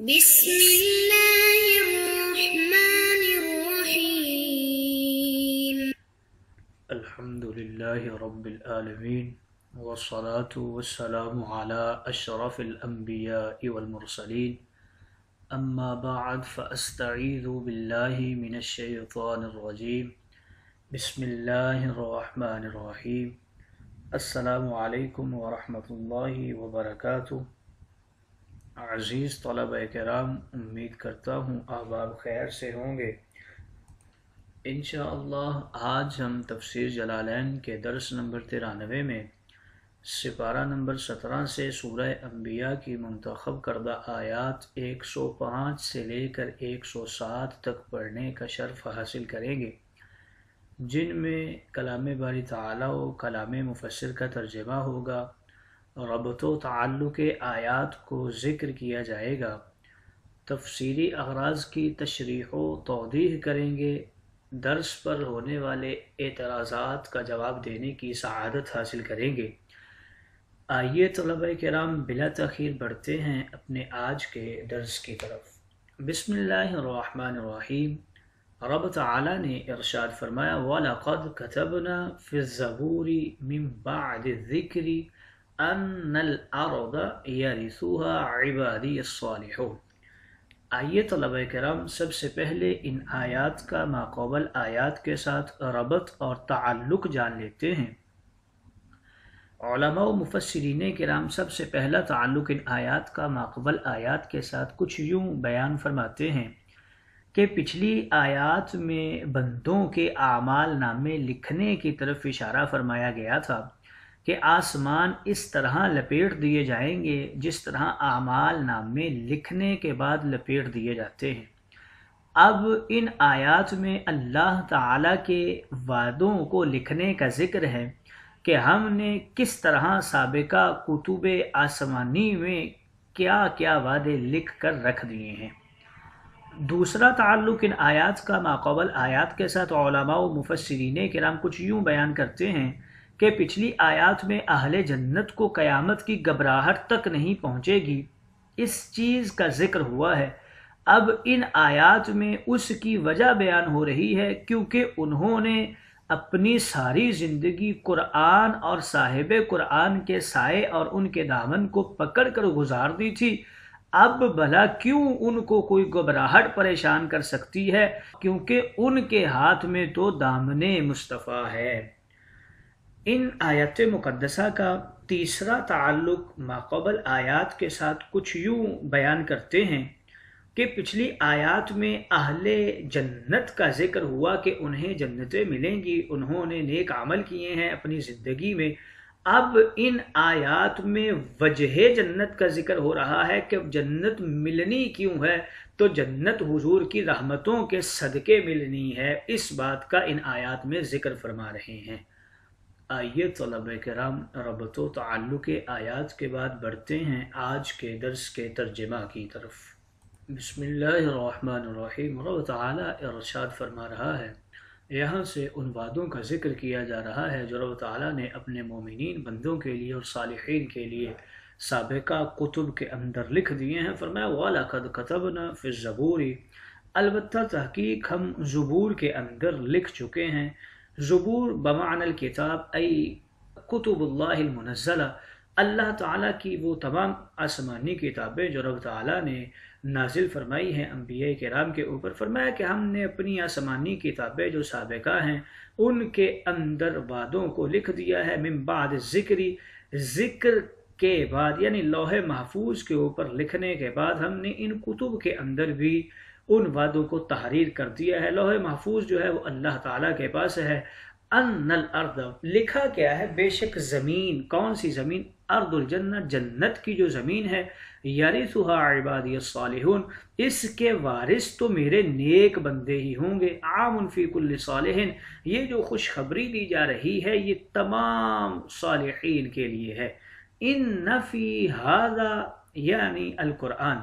بسم الله الرحمن الرحيم. الحمد لله رب العالمين والصلاة والسلام على أشرف الأنبياء والمرسلين أما بعد فأستعيذ بالله من الشيطان الرجيم بسم الله الرحمن الرحيم. السلام علیکم ورحمۃ اللہ وبرکاتہ. عزیز طلبہ کرام، امید کرتا ہوں احباب خیر سے ہوں گے. انشاءاللہ آج ہم تفسیر جلالین کے درس نمبر 93 میں سپارہ نمبر 17 سے سورہ انبیاء کی منتخب کردہ آیات 105 سے لے کر 107 تک پڑھنے کا شرف حاصل کریں گے، جن میں کلام باری تعالی و کلام مفسر کا ترجمہ ہوگا. ربط و تعلق آیات کو ذکر کیا جائے گا. تفسیری اغراض کی تشریح و توضیح کریں گے. درس پر ہونے والے اعتراضات کا جواب دینے کی سعادت حاصل کریں گے. آئیے طلبہ کرام بلا تاخیر بڑھتے ہیں اپنے آج کے درس کی طرف. بسم اللہ الرحمن الرحیم. رب تعالی نے ارشاد فرمایا وَلَقَدْ كَتَبْنَا فِي الزَّبُورِ مِن بَعْدِ الذِّكْرِ أَنَّ الْأَرْضَ يَرِثُهَا عِبَادِيَ الصَّالِحُونَ. آئیے طلبہ کرام سب سے پہلے ان آیات کا ماقبل آیات کے ساتھ ربط اور تعلق جان لیتے ہیں. علماء و مفسرین کرام سب سے پہلا تعلق ان آیات کا ماقبل آیات کے ساتھ کچھ یوں بیان فرماتے ہیں کہ پچھلی آیات میں بندوں کے اعمال نامے لکھنے کی طرف اشارہ فرمایا گیا تھا کہ آسمان اس طرح لپیٹ دیے جائیں گے جس طرح اعمال نامے لکھنے کے بعد لپیٹ دیے جاتے ہیں. اب ان آیات میں اللہ تعالیٰ کے وعدوں کو لکھنے کا ذکر ہے کہ ہم نے کس طرح سابقہ کتب آسمانی میں کیا کیا وعدے لکھ کر رکھ دیے ہیں. دوسرا تعلق ان آیات کا ماقبل آیات کے ساتھ علماء و مفسرین کرام کچھ یوں بیان کرتے ہیں کہ پچھلی آیات میں اہل جنت کو قیامت کی گھبراہٹ تک نہیں پہنچے گی، اس چیز کا ذکر ہوا ہے. اب ان آیات میں اس کی وجہ بیان ہو رہی ہے کیونکہ انہوں نے اپنی ساری زندگی قرآن اور صاحب قرآن کے سائے اور ان کے دامن کو پکڑ کر گزار دی تھی. اب بھلا کیوں ان کو کوئی گھبراہٹ پریشان کر سکتی ہے، کیونکہ ان کے ہاتھ میں تو دامن مصطفیٰ ہے. ان آیت مقدسہ کا تیسرا تعلق ماقبل آیات کے ساتھ کچھ یوں بیان کرتے ہیں کہ پچھلی آیات میں اہل جنت کا ذکر ہوا کہ انہیں جنتیں ملیں گی، انہوں نے نیک عمل کیے ہیں اپنی زندگی میں. اب ان آیات میں وجہ جنت کا ذکر ہو رہا ہے کہ جنت ملنی کیوں ہے، تو جنت حضور کی رحمتوں کے صدقے ملنی ہے. اس بات کا ان آیات میں ذکر فرما رہے ہیں. آئیے طلبہ کرام ربط و تعلق آیات کے بعد بڑھتے ہیں آج کے درس کے ترجمہ کی طرف. بسم اللہ الرحمن الرحیم. رب تعالی ارشاد فرما رہا ہے، یہاں سے ان وعدوں کا ذکر کیا جا رہا ہے جو رب تعالیٰ نے اپنے مومنین بندوں کے لیے اور صالحین کے لیے سابقہ کتب کے اندر لکھ دیے ہیں. فرمایا وَلَقَدْ كَتَبْنَا فِي الزَّبُورِ، البتہ تحقیق ہم زبور کے اندر لکھ چکے ہیں. زبور بمعنی الکتاب ای کتب اللہ المنزلہ، اللہ تعالیٰ کی وہ تمام آسمانی کتابیں جو رب تعالیٰ نے نازل فرمائی ہیں انبیاء کرام کے اوپر. فرمایا کہ ہم نے اپنی آسمانی کتابیں جو سابقہ ہیں ان کے اندر وعدوں کو لکھ دیا ہے. من بعد ذکر کے بعد، یعنی لوح محفوظ کے اوپر لکھنے کے بعد ہم نے ان کتب کے اندر بھی ان وعدوں کو تحریر کر دیا ہے. لوح محفوظ جو ہے وہ اللہ تعالیٰ کے پاس ہے. ان الارض، لکھا کیا ہے؟ بے شک زمین. کون سی زمین؟ ارض الجنہ، جنت کی جو زمین ہے. یرثھا عبادی الصالحون، اس کے وارث تو میرے نیک بندے ہی ہوں گے. عام فی کل صالح، یہ جو خوشخبری دی جا رہی ہے یہ تمام صالحین کے لیے ہے. ان فی ھذا یعنی القرآن،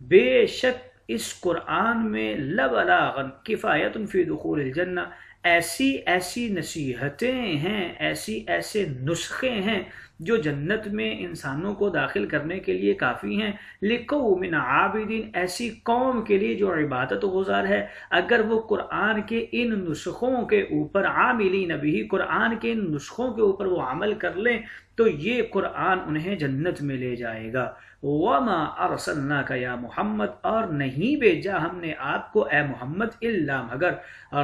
بے شک اس قرآن میں لبلاغا کفایت فی دخول الجنہ، ایسی ایسی نصیحتیں ہیں، ایسے نسخے ہیں جو جنت میں انسانوں کو داخل کرنے کے لیے کافی ہیں، لقوم عابدین، ایسی قوم کے لیے جو عبادت گزار ہے۔ اگر وہ قرآن کے ان نسخوں کے اوپر عاملین بھی، قرآن کے ان نسخوں کے اوپر وہ عمل کر لیں تو یہ قرآن انہیں جنت میں لے جائے گا۔ وَمَا أَرْسَلْنَاكَ يَا محمد، اور نہیں بھیجا ہم نے آپ کو اے محمد الا مگر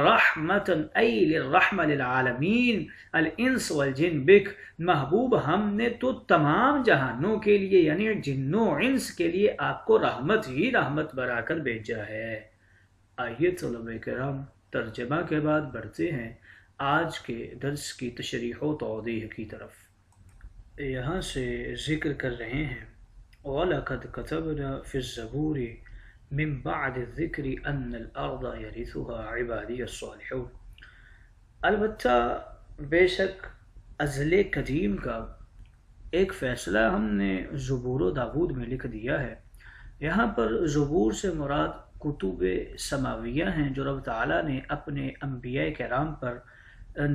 رحمتاً ای للرحمہ للعالمین الانس والجن بک، محبوب ہم نے تو تمام جہانوں کے لیے یعنی جنوں انس کے لیے آپ کو رحمت ہی رحمت بنا کر بھیجا ہے۔ آئیے طلبہ کرام ترجمہ کے بعد بڑھتے ہیں آج کے درس کی تشریح و توضیح کی طرف۔ یہاں سے ذکر کر رہے ہیں وَلَقَدْ كَتَبْنَا فِي الزَّبُورِ مِن بَعْدِ الذِّكْرِ أَنَّ الْأَرْضَ يَرِثُهَا عِبَادِيَ الصَّالِحُونَ، البتہ بے شک ازل قدیم کا ایک فیصلہ ہم نے زبور و داود میں لکھ دیا ہے۔ یہاں پر زبور سے مراد کتب سماویہ ہیں جو رب تعالیٰ نے اپنے انبیاء کرام پر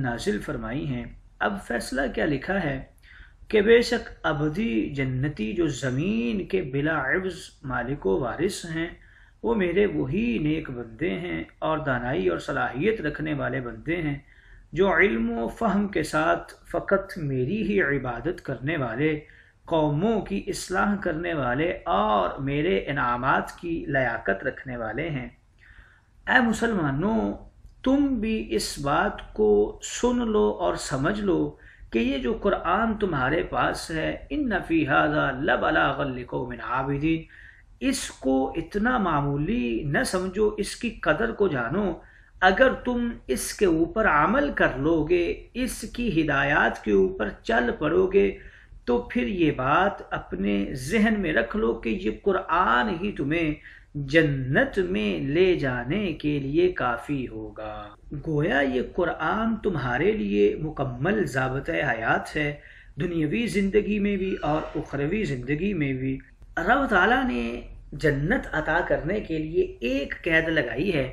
نازل فرمائی ہیں۔ اب فیصلہ کیا لکھا ہے کہ بے شک ابدی جنتی جو زمین کے بلا عوض مالک و وارث ہیں وہ میرے وہی نیک بندے ہیں اور دانائی اور صلاحیت رکھنے والے بندے ہیں جو علم و فہم کے ساتھ فقط میری ہی عبادت کرنے والے، قوموں کی اصلاح کرنے والے اور میرے انعامات کی لیاقت رکھنے والے ہیں۔ اے مسلمانوں، تم بھی اس بات کو سن لو اور سمجھ لو کہ یہ جو قرآن تمہارے پاس ہے، ان فی ھذا لبلاغا لقوم عابدین، اس کو اتنا معمولی نہ سمجھو، اس کی قدر کو جانو۔ اگر تم اس کے اوپر عمل کر لو گے، اس کی ہدایات کے اوپر چل پڑو گے تو پھر یہ بات اپنے ذہن میں رکھ لو کہ یہ قرآن ہی تمہیں جنت میں لے جانے کے لیے کافی ہوگا۔ گویا یہ قرآن تمہارے لیے مکمل ضابطۂ حیات ہے، دنیاوی زندگی میں بھی اور اخروی زندگی میں بھی۔ رب تعالیٰ نے جنت عطا کرنے کے لیے ایک قید لگائی ہے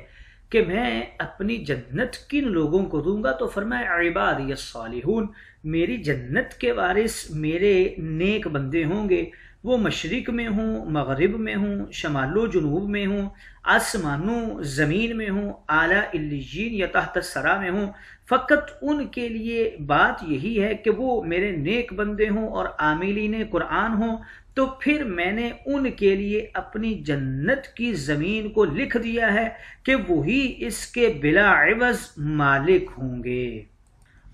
کہ میں اپنی جنت کن لوگوں کو دوں گا، تو فرمایا عبادی الصالحون، میری جنت کے وارث میرے نیک بندے ہوں گے، وہ مشرق میں ہوں، مغرب میں ہوں، شمال و جنوب میں ہوں، آسمانوں زمین میں ہوں، اعلیٰ علیین یا تحت الثری میں ہوں، فقط ان کے لیے بات یہی ہے کہ وہ میرے نیک بندے ہوں اور عاملین قرآن ہوں، تو پھر میں نے ان کے لیے اپنی جنت کی زمین کو لکھ دیا ہے کہ وہی اس کے بلا عوض مالک ہوں گے۔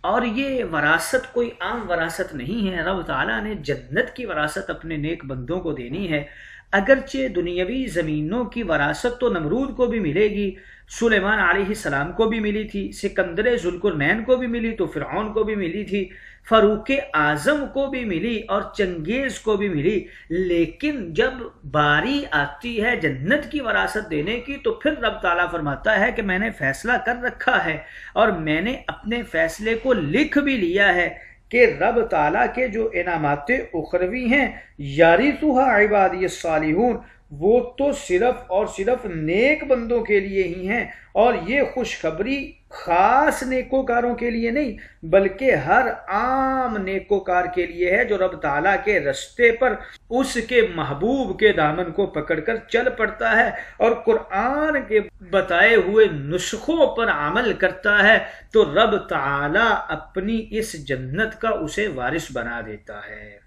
اور یہ وراثت کوئی عام وراثت نہیں ہے، رب تعالیٰ نے جنت کی وراثت اپنے نیک بندوں کو دینی ہے۔ اگرچہ دنیاوی زمینوں کی وراثت تو نمرود کو بھی ملے گی، سلیمان علیہ السلام کو بھی ملی تھی، سکندر ذوالقرنین کو بھی ملی تو فرعون کو بھی ملی تھی، فاروق اعظم کو بھی ملی اور چنگیز کو بھی ملی، لیکن جب باری آتی ہے جنت کی وراثت دینے کی تو پھر رب تعالیٰ فرماتا ہے کہ میں نے فیصلہ کر رکھا ہے اور میں نے اپنے فیصلے کو لکھ بھی لیا ہے کہ رب تعالیٰ کے جو انعامات اخروی ہیں، یارثھا عبادی الصالحون، وہ تو صرف اور صرف نیک بندوں کے لیے ہی ہیں، اور یہ خوشخبری خاص نیکوکاروں کے لیے نہیں بلکہ ہر عام نیکوکار کے لیے ہے جو رب تعالیٰ کے رستے پر اس کے محبوب کے دامن کو پکڑ کر چل پڑتا ہے اور قرآن کے بتائے ہوئے نسخوں پر عمل کرتا ہے، تو رب تعالیٰ اپنی اس جنت کا اسے وارث بنا دیتا ہے۔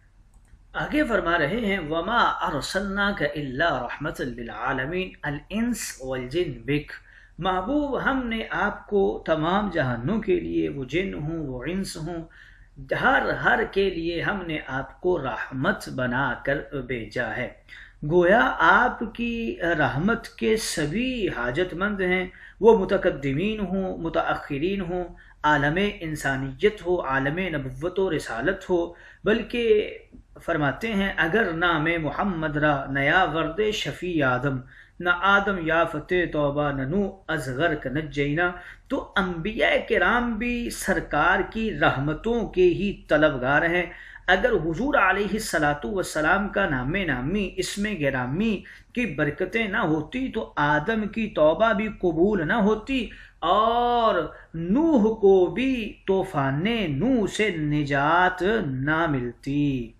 آگے فرما رہے ہیں وَمَا أَرْسَلْنَاكَ إِلَّا رَحْمَةً لِلْعَالَمِينَ الْإِنسِ وَالْجِنِّ بِكَ، محبوب ہم نے آپ کو تمام جہانوں کے لیے، وہ جن ہوں وہ انس ہوں، ہر کے لیے ہم نے آپ کو رحمت بنا کر بھیجا ہے۔ گویا آپ کی رحمت کے سبھی حاجت مند ہیں، وہ متقدمین ہوں، متاخرین ہوں، عالم انسانیت ہو، عالم نبوت و رسالت ہو، بلکہ فرماتے ہیں اگر نام محمد را نیا ورد شفیع آدم، نہ آدم یا فتح توبہ ننو ازغر کا نجینا، تو انبیاء کرام بھی سرکار کی رحمتوں کے ہی طلبگار ہیں۔ اگر حضور علیہ الصلاۃ والسلام کا نام نامی اسم گرامی کی برکتیں نہ ہوتی تو آدم کی توبہ بھی قبول نہ ہوتی اور نوح کو بھی طوفان نوح سے نجات نہ ملتی۔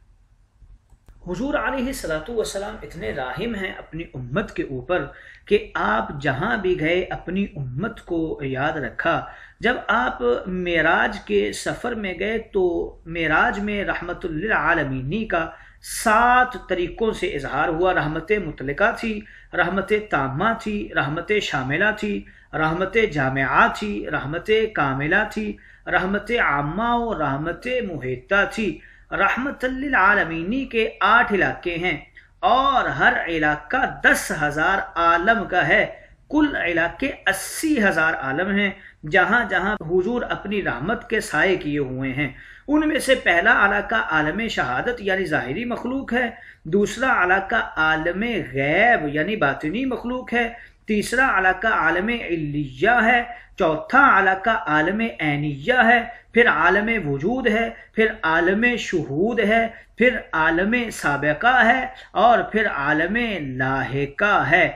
حضور علیہ الصلاۃ والسلام اتنے راحم ہیں اپنی امت کے اوپر کہ آپ جہاں بھی گئے اپنی امت کو یاد رکھا۔ جب آپ معراج کے سفر میں گئے تو معراج میں رحمت للعالمین کا 7 طریقوں سے اظہار ہوا۔ رحمت مطلقہ تھی، رحمت تامہ تھی، رحمت شاملہ تھی، رحمت جامعہ تھی، رحمت کاملہ تھی، رحمت عامہ و رحمت محیطہ تھی۔ رحمت للعالمین کے 8 علاقے ہیں اور ہر علاقہ 10,000 عالم کا ہے۔ کل علاقے 80,000 عالم ہیں جہاں جہاں حضور اپنی رحمت کے سائے کیے ہوئے ہیں۔ ان میں سے پہلا علاقہ عالم شہادت یعنی ظاہری مخلوق ہے، دوسرا علاقہ عالم غیب یعنی باطنی مخلوق ہے، تیسرا علاقہ عالم علیہ ہے، چوتھا علاقہ عالم عینیہ ہے، پھر عالم وجود ہے، پھر عالم شہود ہے، پھر عالم سابقہ ہے اور پھر عالم لاحقہ ہے۔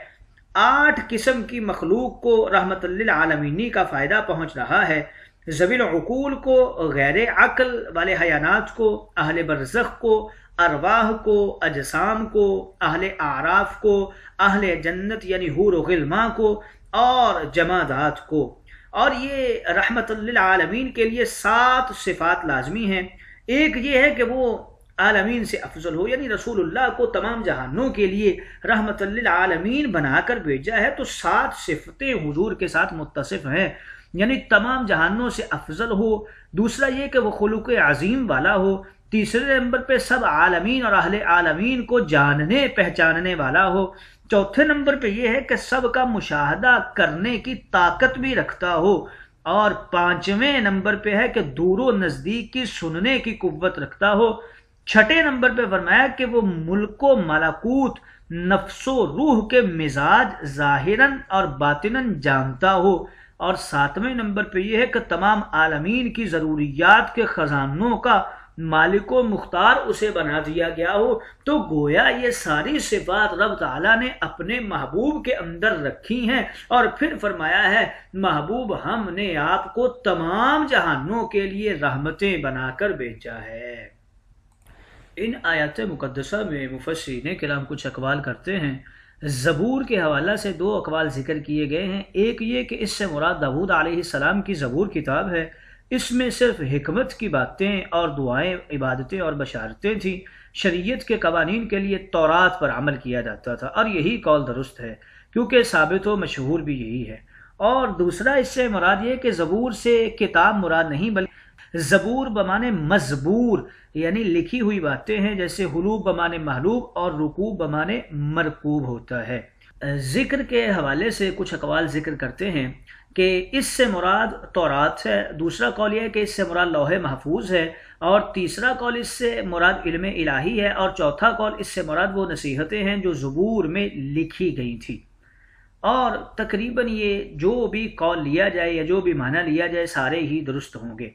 8 قسم کی مخلوق کو رحمت للعالمین کا فائدہ پہنچ رہا ہے۔ ذوی العقول کو، غیر عقل والے حیوانات کو، اہل برزخ کو، ارواح کو، اجسام کو، اہل اعراف کو، اہل جنت یعنی حور و غلماں کو اور جمادات کو۔ اور یہ رحمت للعالمین کے لیے 7 صفات لازمی ہیں۔ ایک یہ ہے کہ وہ عالمین سے افضل ہو، یعنی رسول اللہ کو تمام جہانوں کے لیے رحمت للعالمین بنا کر بھیجا ہے تو 7 صفتیں حضور کے ساتھ متصف ہیں، یعنی تمام جہانوں سے افضل ہو۔ دوسرا یہ کہ وہ خلق عظیم والا ہو۔ تیسرے نمبر پہ سب عالمین اور اہل عالمین کو جاننے پہچاننے والا ہو۔ چوتھے نمبر پہ یہ ہے کہ سب کا مشاہدہ کرنے کی طاقت بھی رکھتا ہو، اور 5ویں نمبر پہ ہے کہ دور و نزدیک کی سننے کی قوت رکھتا ہو۔ 6 نمبر پہ فرمایا کہ وہ ملک و ملکوت، نفس و روح کے مزاج ظاہراً اور باطناً جانتا ہو، اور 7ویں نمبر پہ یہ ہے کہ تمام عالمین کی ضروریات کے خزانوں کا مالک و مختار اسے بنا دیا گیا ہو۔ تو گویا یہ ساری صفات رب تعالیٰ نے اپنے محبوب کے اندر رکھی ہیں، اور پھر فرمایا ہے محبوب ہم نے آپ کو تمام جہانوں کے لیے رحمتیں بنا کر بھیجا ہے۔ ان آیات مقدسہ میں مفسرین کرام کچھ اقوال کرتے ہیں۔ زبور کے حوالہ سے 2 اقوال ذکر کیے گئے ہیں۔ ایک یہ کہ اس سے مراد داؤد علیہ السلام کی زبور کتاب ہے، اس میں صرف حکمت کی باتیں اور دعائیں، عبادتیں اور بشارتیں تھیں۔ شریعت کے قوانین کے لیے تورات پر عمل کیا جاتا تھا، اور یہی قول درست ہے کیونکہ ثابت و مشہور بھی یہی ہے۔ اور دوسرا اس سے مراد یہ کہ زبور سے کتاب مراد نہیں بلکہ زبور بمانے مزبور یعنی لکھی ہوئی باتیں ہیں، جیسے حلوب بمانے محلوب اور رکوب بمانے مرکوب ہوتا ہے۔ ذکر کے حوالے سے کچھ اقوال ذکر کرتے ہیں کہ اس سے مراد تورات ہے، دوسرا قول یہ ہے کہ اس سے مراد لوح محفوظ ہے، اور تیسرا قول اس سے مراد علم الہی ہے، اور چوتھا قول اس سے مراد وہ نصیحتیں ہیں جو زبور میں لکھی گئی تھیں۔ اور تقریباً یہ جو بھی قول لیا جائے یا جو بھی معنی لیا جائے سارے ہی درست ہوں گے۔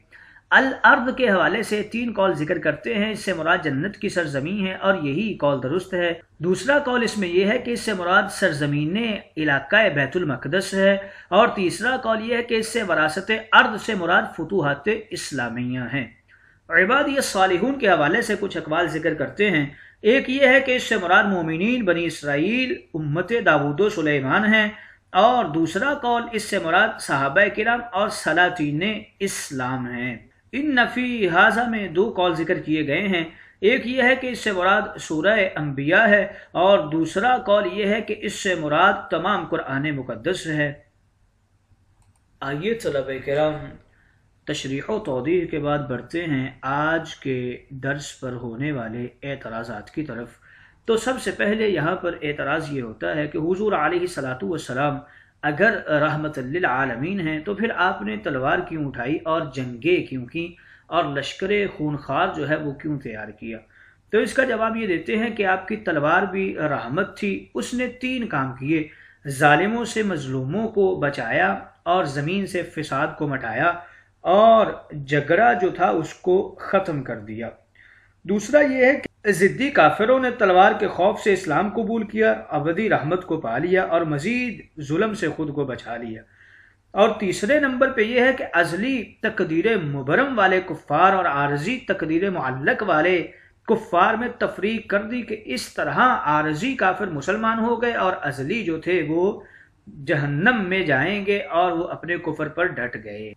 الارض کے حوالے سے 3 قول ذکر کرتے ہیں، اس سے مراد جنت کی سرزمین ہے، اور یہی قول درست ہے۔ دوسرا قول اس میں یہ ہے کہ اس سے مراد سرزمین علاقہ بیت المقدس ہے، اور تیسرا قول یہ ہے کہ اس سے وراثت ارض سے مراد فتوحات اسلامیہ ہیں۔ عبادی الصالحون کے حوالے سے کچھ اقوال ذکر کرتے ہیں۔ ایک یہ ہے کہ اس سے مراد مومنین بنی اسرائیل امت داؤد و سلیمان ہیں، اور دوسرا قول اس سے مراد صحابہ کرام اور سلاطین اسلام ہیں۔ ان نفی حاضہ میں 2 قول ذکر کیے گئے ہیں۔ ایک یہ ہے کہ اس سے مراد سورہ انبیاء ہے، اور دوسرا قول یہ ہے کہ اس سے مراد تمام قرآن مقدس ہے۔ آئیے طلبہ کرام تشریح و توضیح کے بعد بڑھتے ہیں آج کے درس پر ہونے والے اعتراضات کی طرف۔ تو سب سے پہلے یہاں پر اعتراض یہ ہوتا ہے کہ حضور علیہ الصلاۃ والسلام اگر رحمت للعالمین ہیں تو پھر آپ نے تلوار کیوں اٹھائی اور جنگیں کیوں کی اور لشکر خونخوار جو ہے وہ کیوں تیار کیا؟ تو اس کا جواب یہ دیتے ہیں کہ آپ کی تلوار بھی رحمت تھی، اس نے 3 کام کیے: ظالموں سے مظلوموں کو بچایا، اور زمین سے فساد کو مٹایا، اور جھگڑا جو تھا اس کو ختم کر دیا۔ دوسرا یہ ہے کہ ضدی کافروں نے تلوار کے خوف سے اسلام قبول کیا، ابدی رحمت کو پا لیا اور مزید ظلم سے خود کو بچا لیا۔ اور تیسرے نمبر پہ یہ ہے کہ ازلی تقدیر مبرم والے کفار اور عارضی تقدیر معلق والے کفار میں تفریق کر دی کہ اس طرح عارضی کافر مسلمان ہو گئے اور ازلی جو تھے وہ جہنم میں جائیں گے اور وہ اپنے کفر پر ڈٹ گئے۔